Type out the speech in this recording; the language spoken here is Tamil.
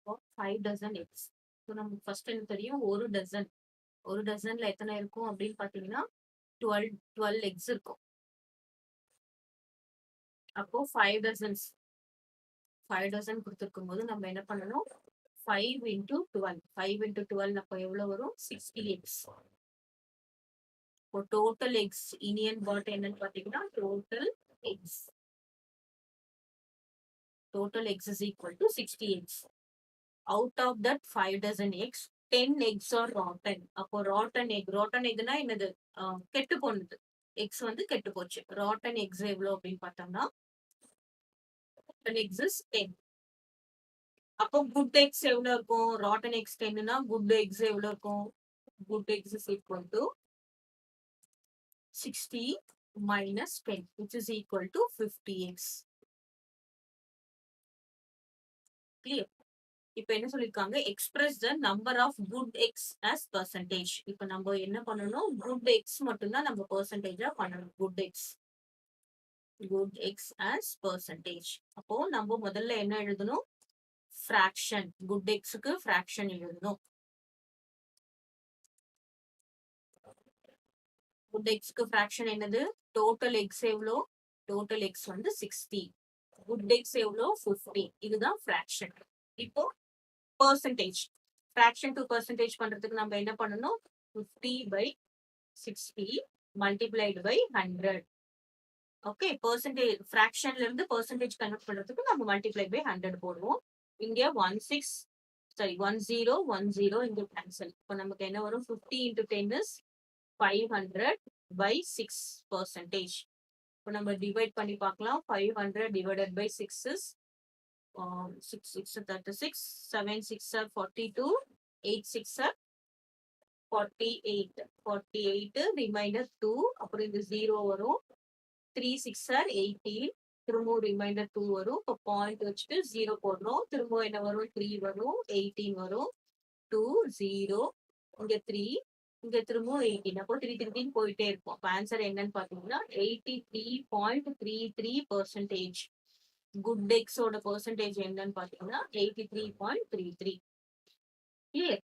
5 டசன் எக்ஸ். ஸோ நமக்கு ஃபர்ஸ்ட் என்ன தெரியும், ஒரு டசன்ல எத்தனை இருக்கும் அப்படின்னு பார்த்தீங்கன்னா 12 எக்ஸ் இருக்கும். அப்போ 5 டசன் கொடுத்துருக்கும் போது நம்ம என்ன பண்ணணும், 5 இன்டூ 12 5 இன்டூ 12 அப்போ எவ்வளோ வரும், 60 எக்ஸ். இப்போ டோட்டல் எக்ஸ் இனியன் பாட் என்னன்னு பார்த்தீங்கன்னா total x is equal to 60 eggs. Out of that 5 dozen eggs, 10 eggs are rotten. அப்போ rotten eggனா என்னது, கெட்டு போனது. எக்ஸ் வந்து கெட்டு போச்சு. rotten eggs எவ்வளவு அப்படின்னு பார்த்தோம்னா rotten eggs is 10. அப்போ good eggs எவ்வளவு இருக்கும், rotten eggs 10னா good eggs எவ்வளவு இருக்கும், good eggs is equal to 60 minus 10 which is equal to 50 eggs. Clear? இப்ப என்ன சொல்லிருக்காங்க, express the number of good x as percentage. இப்ப நம்ம என்ன பண்ணணும், குட் எக்ஸ் மட்டும்தான் நம்ம பெர்சன்டேஜா பண்ணணும். Good x as percentage. அப்போ நம்ம முதல்ல என்ன எழுதணும், ஃபிராக்ஷன். குட் எக்ஸுக்கு ஃபிராக்ஷன் எழுதணும். குட் எக்ஸ்க்கு ஃபிராக்ஷன் என்னது, டோட்டல் எக்ஸ் எவ்வளோ, டோட்டல் எக்ஸ் வந்து 60, குட் எக்ஸ் எவ்வளோ 50. இதுதான் ஃபிராக்ஷன். இப்போ percentage, fraction to percentage பண்றதுக்கு நம்ம என்ன பண்ணணும், 50/60 multiplied by 100. ஓகே, percentage fractionல இருந்து percentage கன்வெர்ட் பண்றதுக்கு நம்ம multiply by 100 போடுவோம். இங்க 10 இங்க கேன்சல். இப்போ நமக்கு என்ன வரும், 50 into 10 is 500/6%. இப்போ நம்ம டிவைட் பண்ணி பார்க்கலாம். 500 divided by 6 is 6 6 36, 7 6 are 42, 8 6 are 48, reminder 2, அப்புறம் இது 0 வரும். 3 6 are 18, திரும்ப ரிமைண்டர் 2 வரும். இப்போ பாயிண்ட் வச்சுட்டு 0 போடணும். திரும்ப என்ன வரும், 3 வரும், 18 வரும், 2 0, இங்க 3, இங்க திரும்ப 18. அப்போ 3 3 போயிட்டே இருக்கும். அப்போ ஆன்சர் என்னன்னு பாத்தீங்கன்னா 83.33%. குட் எக்ஸோட பெர்சன்டேஜ் என்னன்னு பாத்தீங்கன்னா 83.33. கிளியர்?